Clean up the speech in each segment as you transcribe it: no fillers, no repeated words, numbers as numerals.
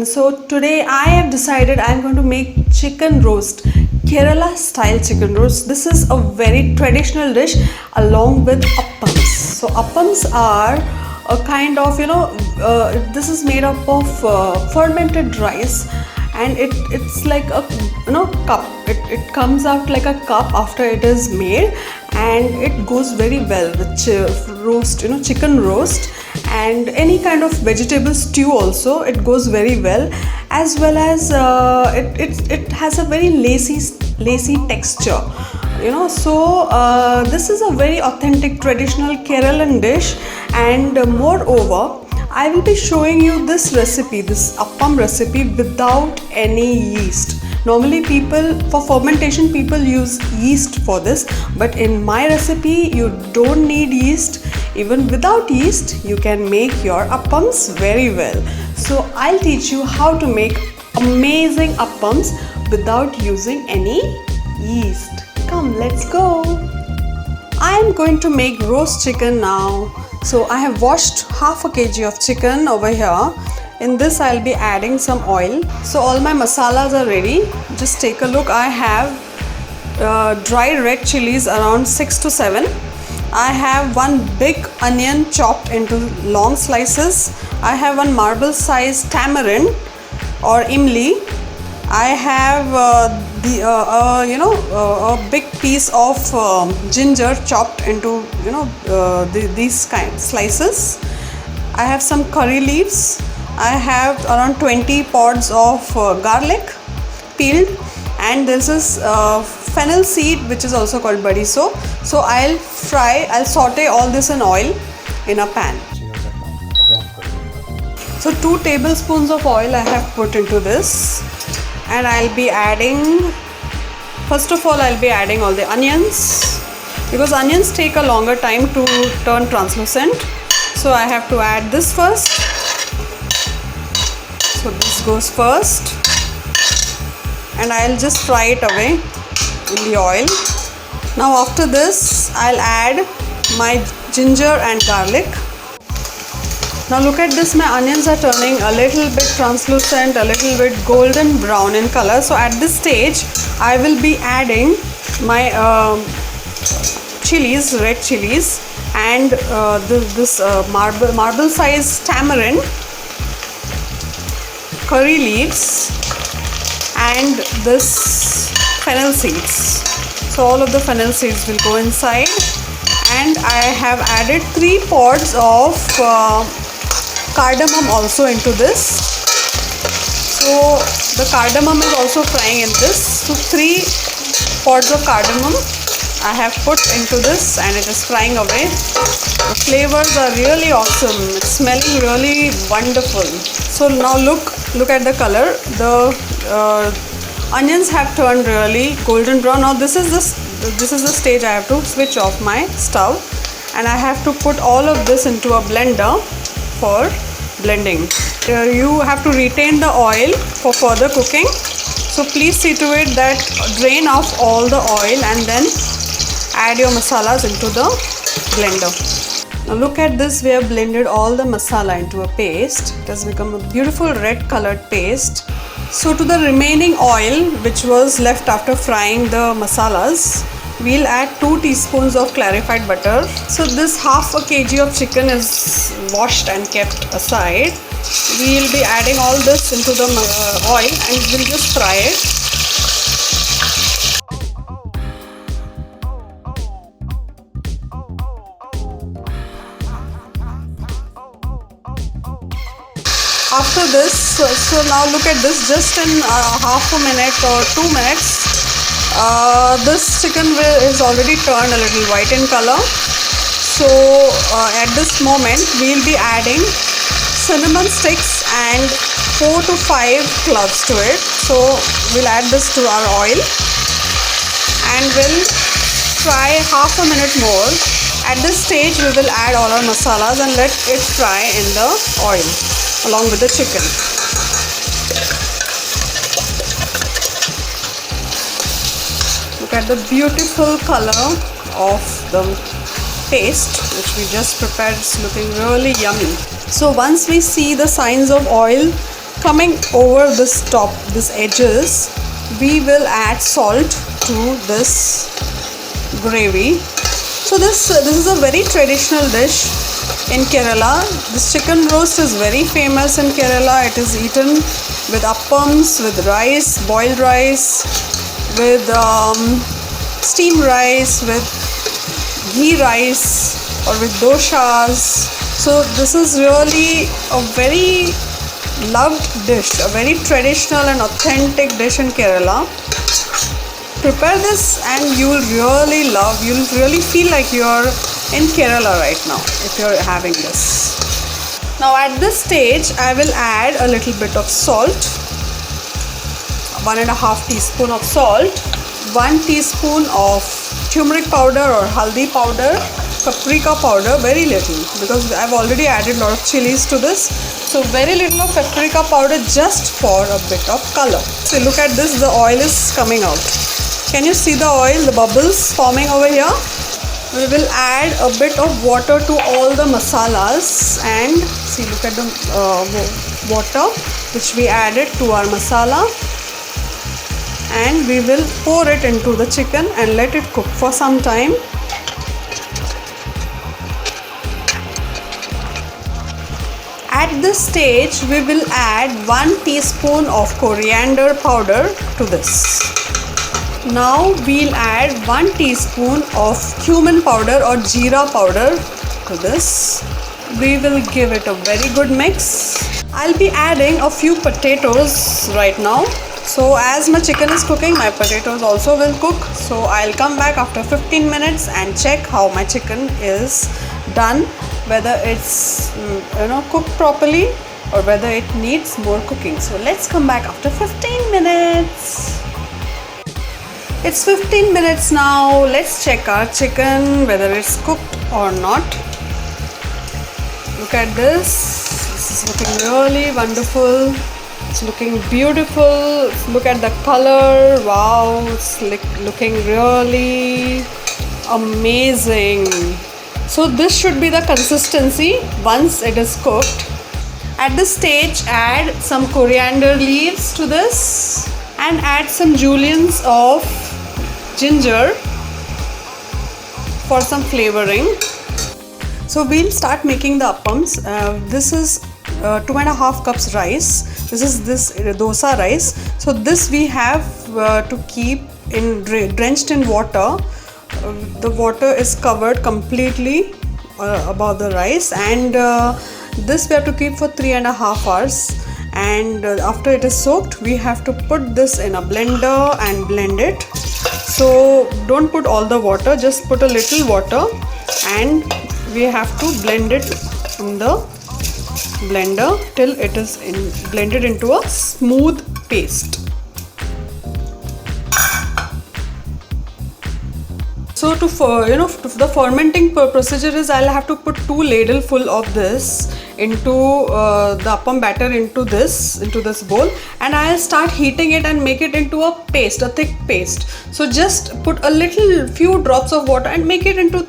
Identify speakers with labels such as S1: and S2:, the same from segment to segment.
S1: everyone. So today I have decided I'm going to make chicken roast, Kerala style chicken roast. This is a very traditional dish along with appams. So appams are a kind of this is made up of fermented rice, and it's like a cup. It comes out like a cup after it is made, and it goes very well with roast, chicken roast, and any kind of vegetable stew also. It goes very well, as well as it has a very lacy texture, so this is a very authentic traditional Kerala dish. And moreover, I will be showing you this recipe, this appam recipe, without any yeast. Normally for fermentation people use yeast for this, but in my recipe you don't need yeast. Even without yeast you can make your appams very well. So I'll teach you how to make amazing appams without using any yeast. Come, let's go. I am going to make roast chicken now. So I have washed half a kg of chicken over here. In this I'll be adding some oil. So all my masalas are ready. Just take a look. I have dry red chilies around 6 to 7. I have one big onion chopped into long slices. I have one marble sized tamarind or imli. I have a big piece of ginger chopped into these kind slices. I have some curry leaves. I have around 20 pods of garlic peeled, and this is fennel seed, which is also called badiso. So I'll saute all this in oil in a pan. So 2 tablespoons of oil I have put into this, and I'll be adding, first of all I'll be adding all the onions, because onions take a longer time to turn translucent. So I have to add this first. So this goes first, and I'll just fry it away in the oil. Now after this I'll add my ginger and garlic. Now look at this, my onions are turning a little bit translucent, a little bit golden brown in color. So at this stage I will be adding my chilies, red chilies, and this marble size tamarind, curry leaves, and this fennel seeds. So all of the fennel seeds will go inside, and I have added 3 pods of cardamom also into this. So the cardamom is also frying in this. So 3 pods of cardamom I have put into this, and it is frying away. The flavors are really awesome. It's smelling really wonderful. So now look at the color. The onions have turned really golden brown. Now this is the stage I have to switch off my stove, and I have to put all of this into a blender for blending. You have to retain the oil for further cooking, so please see to it that drain off all the oil and then add your masalas into the blender. Now look at this, we have blended all the masala into a paste. It has become a beautiful red colored paste. So to the remaining oil which was left after frying the masalas, we'll add 2 teaspoons of clarified butter. So this half a kg of chicken is washed and kept aside. We'll be adding all this into the oil, and we'll just fry it. After this, so now look at this, just in half a minute or 2 minutes, this chicken is already turned a little white in color. So at this moment we'll be adding cinnamon sticks and 4 to 5 cloves to it. So we'll add this to our oil, and we'll fry half a minute more. At this stage we will add all our masalas and let it fry in the oil along with the chicken. Look at the beautiful color of the paste which we just prepared. It's looking really yummy. So once we see the signs of oil coming over this top, this edges, we will add salt to this gravy. So this is a very traditional dish in Kerala. This chicken roast is very famous in Kerala. It is eaten with appams, with rice, boiled rice, with steamed rice, with ghee rice, or with doshas. So this is really a very loved dish, a very traditional and authentic dish in Kerala. Prepare this and you'll really feel like you're in Kerala right now if you're having this. Now at this stage I will add a little bit of salt, 1.5 teaspoon of salt, 1 teaspoon of turmeric powder or haldi powder, paprika powder, very little because I've already added a lot of chilies to this. So very little of paprika powder just for a bit of color. So look at this, the oil is coming out. Can you see the oil, the bubbles forming over here? We will add a bit of water to all the masalas and see, look at the water which we added to our masala, and we will pour it into the chicken and let it cook for some time. At this stage we will add 1 teaspoon of coriander powder to this. Now we'll add 1 teaspoon of cumin powder or jeera powder to this. We will give it a very good mix. I'll be adding a few potatoes right now. So as my chicken is cooking, my potatoes also will cook. So I'll come back after 15 minutes and check how my chicken is done, whether it's cooked properly or whether it needs more cooking. So let's come back after 15 minutes. It's 15 minutes now. Let's check our chicken whether it's cooked or not. Look at this. This is looking really wonderful. It's looking beautiful. Look at the color. Wow, it's looking really amazing. So this should be the consistency once it is cooked. At this stage, add some coriander leaves to this and add some juliennes of ginger for some flavoring. So we'll start making the appams. This is 2.5 cups rice. This is dosa rice. So this we have to keep drenched in water. The water is covered completely above the rice, and this we have to keep for 3.5 hours. And after it is soaked, we have to put this in a blender and blend it. So don't put all the water, just put a little water, and we have to blend it in the blender till it is blended into a smooth paste. So the fermenting procedure is I'll have to put 2 ladle full of this into the appam batter into this bowl, and I'll start heating it and make it into a paste, a thick paste. So just put a few drops of water and make it into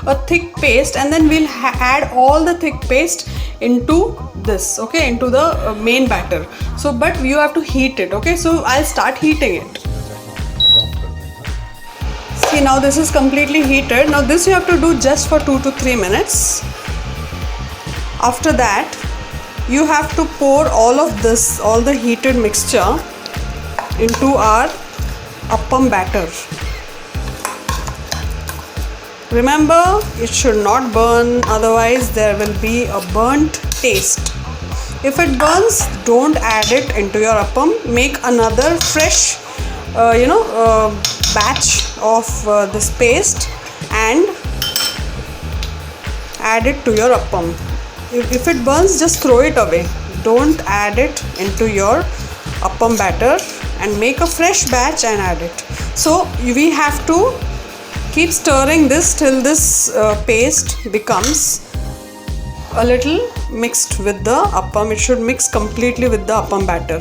S1: a thick paste, and then we'll add all the thick paste into this, okay, into the main batter. So but you have to heat it, okay. So I'll start heating it. See, now this is completely heated. Now this you have to do just for 2 to 3 minutes. After that, you have to pour all of this, all the heated mixture into our appam batter. Remember, it should not burn, otherwise there will be a burnt taste. If it burns, don't add it into your appam. Make another fresh batch of this paste and add it to your appam. If it burns, just throw it away. Don't add it into your appam batter, and make a fresh batch and add it. So we have to keep stirring this till this paste becomes a little mixed with the appam. It should mix completely with the appam batter.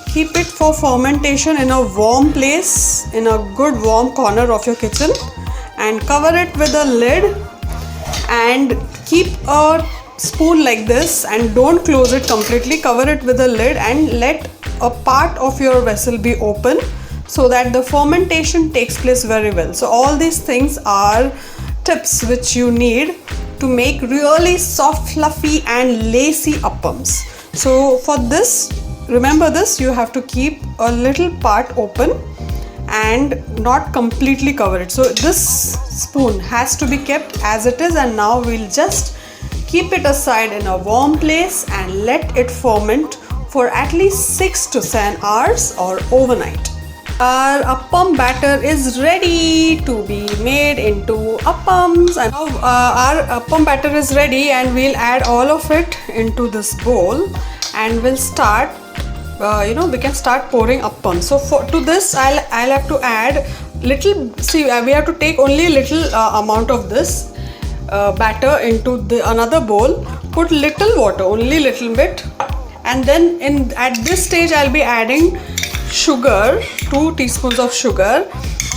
S1: Keep it for fermentation in a warm place, in a good warm corner of your kitchen, and cover it with a lid and keep a spoon like this and don't close it completely. Cover it with a lid and let a part of your vessel be open so that the fermentation takes place very well. So all these things are tips which you need to make really soft, fluffy and lacy appams. So for this, remember this, you have to keep a little part open and not completely cover it. So this spoon has to be kept as it is, and now we'll just keep it aside in a warm place and let it ferment for at least 6 to 7 hours or overnight. Our appam batter is ready to be made into appams, and now our appam batter is ready, and we'll add all of it into this bowl and we'll start we can start pouring appam. So to this I'll have to add little, we have to take only a little amount of this batter into another bowl, put little water, only little bit, and then at this stage I'll be adding sugar, 2 teaspoons of sugar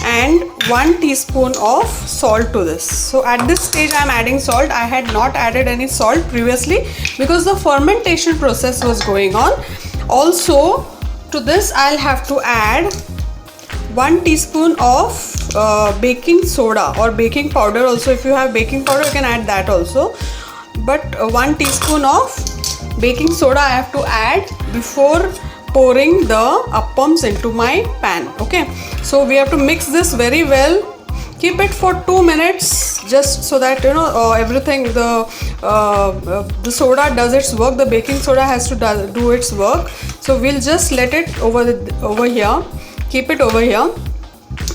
S1: and 1 teaspoon of salt to this. So at this stage I'm adding salt. I had not added any salt previously because the fermentation process was going on. Also to this I'll have to add 1 teaspoon of baking soda or baking powder. Also, if you have baking powder you can add that also, but 1 teaspoon of baking soda I have to add before pouring the appams into my pan. Okay, so we have to mix this very well. Keep it for 2 minutes just so that everything, the soda does its work. The baking soda has to do its work. So we'll just let it over here. Keep it over here.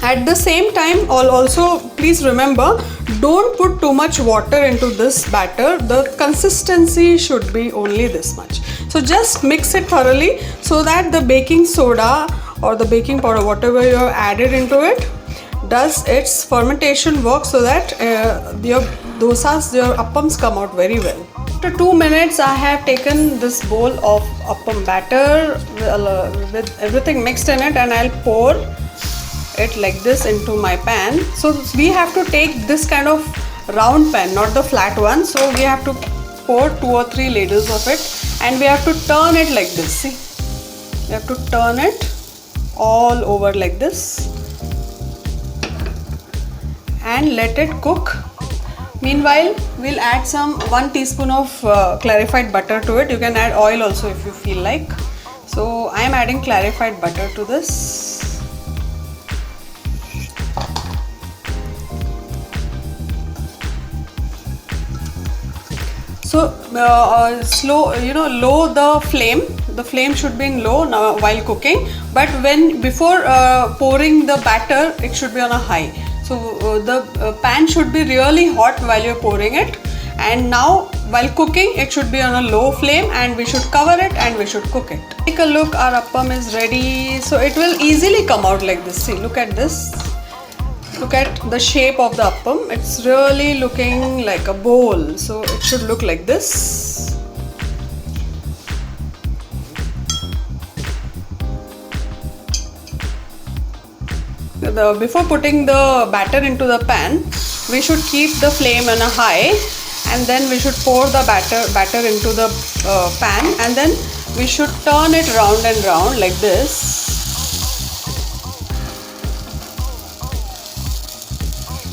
S1: At the same time, also please remember, don't put too much water into this batter. The consistency should be only this much. So just mix it thoroughly so that the baking soda or the baking powder, whatever you have added into it, does its fermentation work so that your dosas, your appams come out very well. After 2 minutes I have taken this bowl of appam batter with everything mixed in it, and I'll pour it like this into my pan. So we have to take this kind of round pan, not the flat one. So we have to pour 2 or 3 ladles of it, and we have to turn it like this. See, we have to turn it all over like this and let it cook. Meanwhile, we'll add 1 teaspoon of clarified butter to it. You can add oil also if you feel like. So I am adding clarified butter to this. So low the flame. The flame should be in low now while cooking, but before pouring the batter, it should be on a high. So the pan should be really hot while you're pouring it, and now while cooking it should be on a low flame, and we should cover it and we should cook it. Take a look, our appam is ready. So it will easily come out like this. See, look at this. Look at the shape of the appam. It's really looking like a bowl. So it should look like this. Before putting the batter into the pan, we should keep the flame on a high, and then we should pour the batter into the pan, and then we should turn it round and round like this.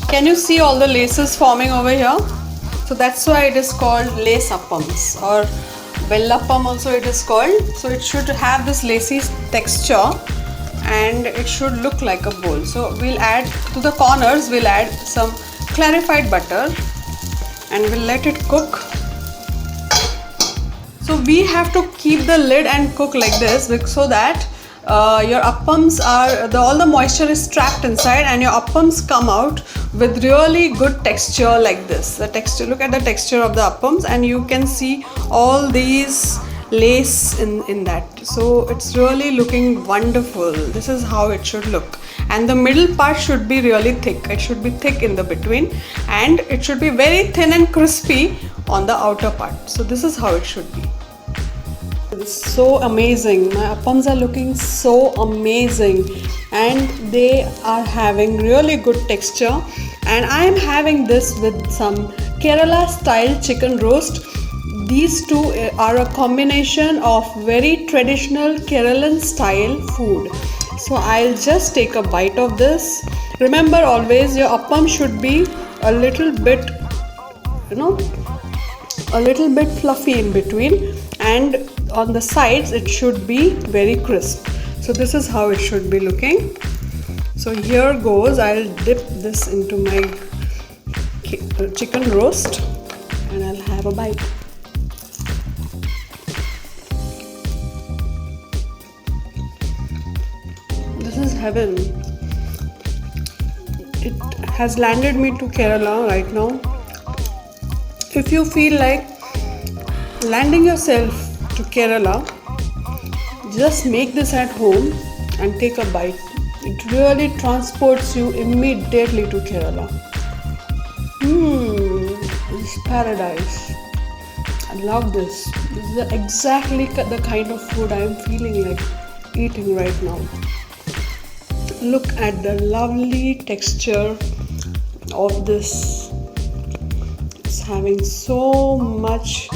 S1: Can you see all the laces forming over here? So that's why it is called lace appams, or vellappam also it is called. So it should have this lacy texture and it should look like a bowl. So we'll add to the corners, we'll add some clarified butter and we'll let it cook. So we have to keep the lid and cook like this so that your appams all the moisture is trapped inside, and your appams come out with really good texture like this. The texture, look at the texture of the appams, and you can see all these lace in that. So it's really looking wonderful. This is how it should look, and the middle part should be really thick. It should be thick in the between, and it should be very thin and crispy on the outer part. So this is how it should be. It's so amazing. My appams are looking so amazing, and they are having really good texture. And I am having this with some Kerala style chicken roast. these two are a combination of very traditional Kerala style food. So I'll just take a bite of this. Remember always your appam should be a little bit, a little bit fluffy in between, and on the sides it should be very crisp. So this is how it should be looking. So here goes, I'll dip this into my chicken roast and I'll have a bite. This is heaven. It has landed me to Kerala right now. If you feel like landing yourself to Kerala, just make this at home and take a bite. It really transports you immediately to Kerala. It's paradise. I love this. This is exactly the kind of food I am feeling like eating right now. Look at the lovely texture of this. It's having so much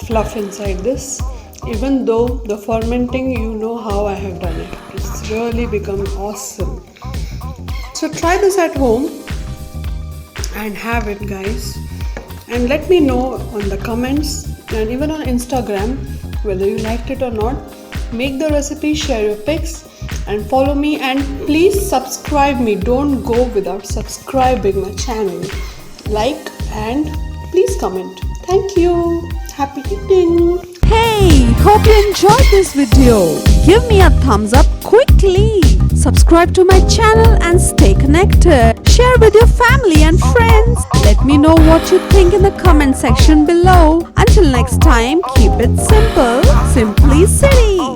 S1: fluff inside this. Even though the fermenting, you know how I have done it. It's really become awesome. So try this at home and have it, guys. And let me know on the comments and even on Instagram whether you liked it or not. Make the recipe, share your pics and follow me, and please subscribe me. Don't go without subscribing my channel. Like and please comment. Thank you. Happy eating.
S2: Hey, hope you enjoyed this video. Give me a thumbs up quickly. Subscribe to my channel and stay connected. Share with your family and friends. Let me know what you think in the comment section below. Until next time, keep it simple. Simply City.